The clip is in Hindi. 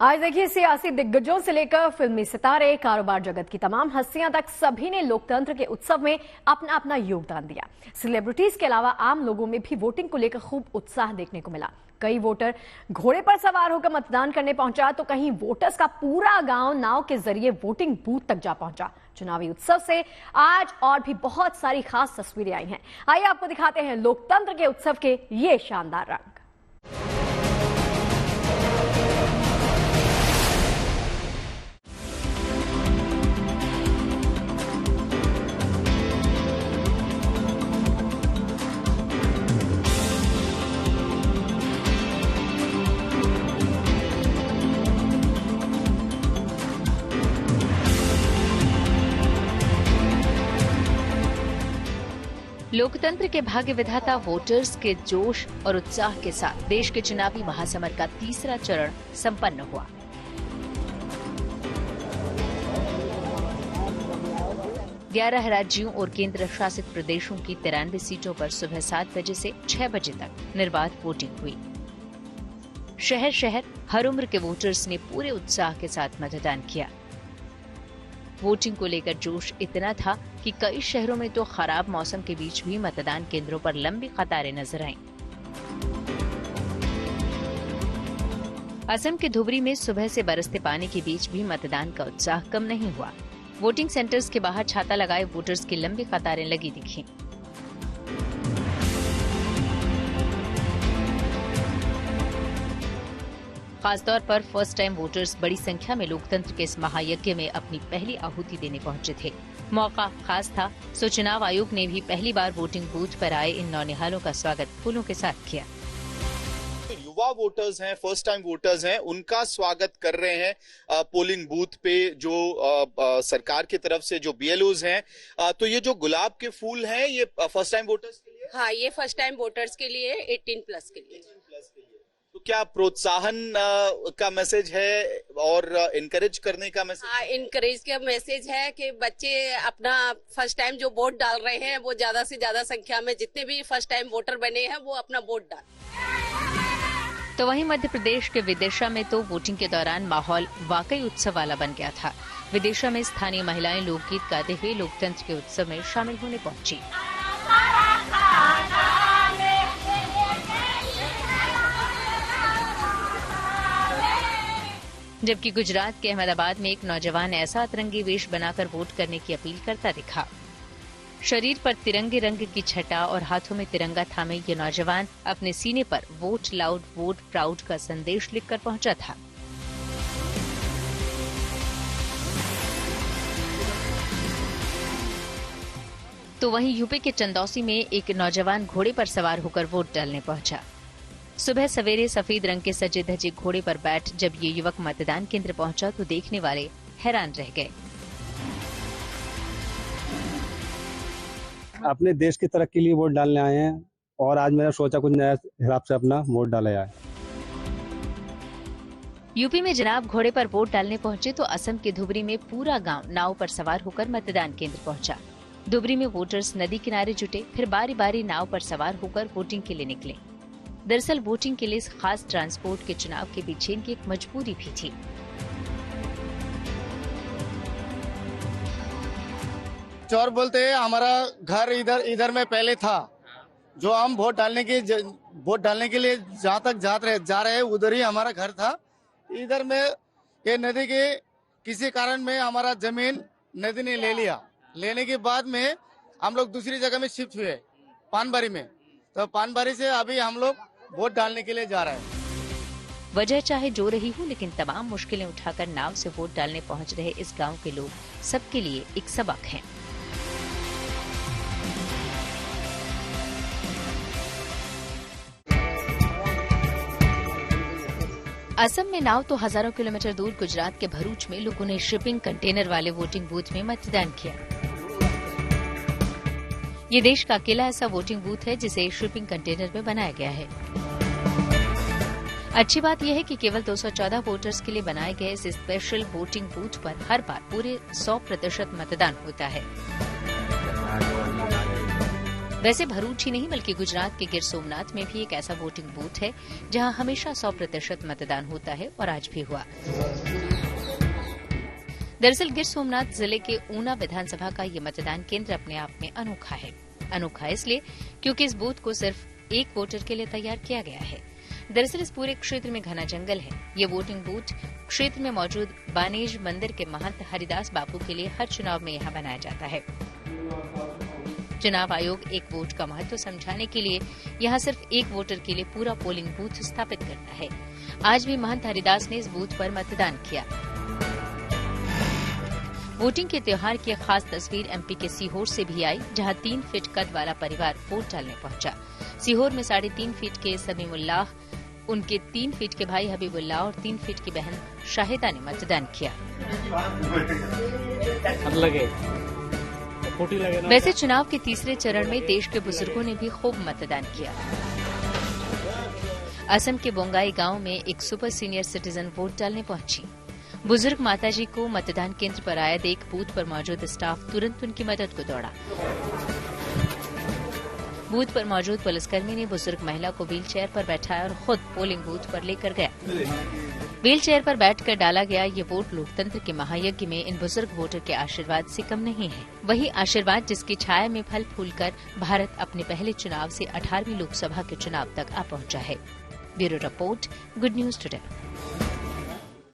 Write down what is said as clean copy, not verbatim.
आज देखिए, सियासी दिग्गजों से लेकर फिल्मी सितारे, कारोबार जगत की तमाम हस्तियां तक सभी ने लोकतंत्र के उत्सव में अपना अपना योगदान दिया। सेलिब्रिटीज के अलावा आम लोगों में भी वोटिंग को लेकर खूब उत्साह देखने को मिला। कई वोटर घोड़े पर सवार होकर मतदान करने पहुंचा तो कहीं वोटर्स का पूरा गांव नाव के जरिए वोटिंग बूथ तक जा पहुंचा। चुनावी उत्सव से आज और भी बहुत सारी खास तस्वीरें आई हैं। आइए आपको दिखाते हैं लोकतंत्र के उत्सव के ये शानदार रंग। लोकतंत्र के भाग्य विधाता वोटर्स के जोश और उत्साह के साथ देश के चुनावी महासमर का तीसरा चरण संपन्न हुआ। ग्यारह राज्यों और केंद्र शासित प्रदेशों की 93 सीटों पर सुबह 7 बजे से 6 बजे तक निर्बाध वोटिंग हुई। शहर शहर हर उम्र के वोटर्स ने पूरे उत्साह के साथ मतदान किया। वोटिंग को लेकर जोश इतना था कि कई शहरों में तो खराब मौसम के बीच भी मतदान केंद्रों पर लंबी कतारें नजर आईं। असम के धुबरी में सुबह से बरसते पानी के बीच भी मतदान का उत्साह कम नहीं हुआ। वोटिंग सेंटर्स के बाहर छाता लगाए वोटर्स की लंबी कतारें लगी दिखीं। खासतौर पर फर्स्ट टाइम वोटर्स बड़ी संख्या में लोकतंत्र के इस महायज्ञ में अपनी पहली आहुति देने पहुंचे थे। मौका खास था, सो चुनाव आयोग ने भी पहली बार वोटिंग बूथ पर आए इन नौनिहालों का स्वागत फूलों के साथ किया। युवा वोटर्स हैं, फर्स्ट टाइम वोटर्स हैं, उनका स्वागत कर रहे हैं पोलिंग बूथ पे जो सरकार की तरफ से जो बीएलओज हैं। तो ये जो गुलाब के फूल हैं ये फर्स्ट टाइम वोटर्स के लिए? हाँ, ये फर्स्ट टाइम वोटर्स के लिए 18 प्लस के लिए। तो क्या प्रोत्साहन का मैसेज है और इनकरेज करने का मैसेज? हाँ, इनकरेज का मैसेज है कि बच्चे अपना फर्स्ट टाइम जो वोट डाल रहे हैं वो ज्यादा से ज्यादा संख्या में जितने भी फर्स्ट टाइम वोटर बने हैं वो अपना वोट डालें। तो वहीं मध्य प्रदेश के विदिशा में तो वोटिंग के दौरान माहौल वाकई उत्सव वाला बन गया था। विदिशा में स्थानीय महिलाएं लोकगीत गाते हुए लोकतंत्र के उत्सव में शामिल होने पहुंची। जबकि गुजरात के अहमदाबाद में एक नौजवान ऐसा अतरंगी वेश बनाकर वोट करने की अपील करता दिखा। शरीर पर तिरंगे रंग की छटा और हाथों में तिरंगा थामे ये नौजवान अपने सीने पर वोट लाउड वोट प्राउड का संदेश लिखकर पहुंचा था। तो वहीं यूपी के चंदौसी में एक नौजवान घोड़े पर सवार होकर वोट डालने पहुंचा। सुबह सवेरे सफेद रंग के सजे धजे घोड़े पर बैठ जब ये युवक मतदान केंद्र पहुंचा तो देखने वाले हैरान रह गए। अपने देश की तरक्की के लिए वोट डालने आए हैं और आज मैंने सोचा कुछ नया हिसाब से अपना वोट डाला जाए। यूपी में जनाब घोड़े पर वोट डालने पहुंचे तो असम के धुबरी में पूरा गांव नाव पर सवार होकर मतदान केंद्र पहुंचा। धुबरी में वोटर्स नदी किनारे जुटे, फिर बारी बारी नाव पर सवार होकर वोटिंग के लिए निकले। दरअसल वोटिंग के लिए इस खास ट्रांसपोर्ट के चुनाव के पीछे इनकी एक मजबूरी भी थी। चोर बोलते हैं हमारा घर इधर में पहले था। जो हम वोट डालने के लिए जहाँ तक जा रहे हैं उधर ही हमारा घर था। इधर में ये नदी के किसी कारण में हमारा जमीन नदी ने ले लिया। लेने के बाद में हम लोग दूसरी जगह में शिफ्ट हुए पानबारी में। तो पानबारी से अभी हम लोग वोट डालने के लिए जा रहे हैं। वजह चाहे जो रही हो, लेकिन तमाम मुश्किलें उठाकर नाव से वोट डालने पहुंच रहे इस गांव के लोग सबके लिए एक सबक है। असम में नाव तो हजारों किलोमीटर दूर गुजरात के भरूच में लोगों ने शिपिंग कंटेनर वाले वोटिंग बूथ में मतदान किया। ये देश का अकेला ऐसा वोटिंग बूथ है जिसे शिपिंग कंटेनर में बनाया गया है। अच्छी बात यह है कि केवल 214 वोटर्स के लिए बनाए गए इस स्पेशल वोटिंग बूथ पर हर बार पूरे 100% मतदान होता है। वैसे भरूच ही नहीं बल्कि गुजरात के गिर सोमनाथ में भी एक ऐसा वोटिंग बूथ है जहां हमेशा 100% मतदान होता है और आज भी हुआ। दरअसल गिर सोमनाथ जिले के ऊना विधानसभा का ये मतदान केंद्र अपने आप में अनोखा है। अनोखा इसलिए क्योंकि इस बूथ को सिर्फ एक वोटर के लिए तैयार किया गया है। दरअसल इस पूरे क्षेत्र में घना जंगल है। ये वोटिंग बूथ क्षेत्र में मौजूद बानेज मंदिर के महंत हरिदास बापू के लिए हर चुनाव में यहाँ बनाया जाता है। चुनाव आयोग एक वोट का महत्व समझाने के लिए यहाँ सिर्फ एक वोटर के लिए पूरा पोलिंग बूथ स्थापित करता है। आज भी महंत हरिदास ने इस बूथ पर मतदान किया। वोटिंग के त्योहार की खास तस्वीर एमपी के सीहोर से भी आई, जहां 3 फीट कद वाला परिवार वोट डालने पहुंचा। सीहोर में 3.5 फीट के समीमुल्लाह, उनके 3 फीट के भाई हबीबुल्लाह और 3 फीट की बहन शाहिदा ने मतदान किया। वैसे चुनाव के तीसरे चरण में देश के बुजुर्गों ने भी खूब मतदान किया। असम के बोंगाई गांव में एक सुपर सीनियर सिटीजन वोट डालने पहुंची। बुजुर्ग माताजी को मतदान केंद्र पर आया देख बूथ पर मौजूद स्टाफ तुरंत उनकी मदद को दौड़ा। बूथ पर मौजूद पुलिसकर्मी ने बुजुर्ग महिला को व्हील चेयर पर बैठाया और खुद पोलिंग बूथ पर लेकर गया। व्हील चेयर पर बैठकर डाला गया ये वोट लोकतंत्र के महायज्ञ में इन बुजुर्ग वोटर के आशीर्वाद से कम नहीं है। वही आशीर्वाद जिसकी छाया में फल फूल कर भारत अपने पहले चुनाव से 18वीं लोकसभा के चुनाव तक आ पहुंचा है। Bureau report, good news today.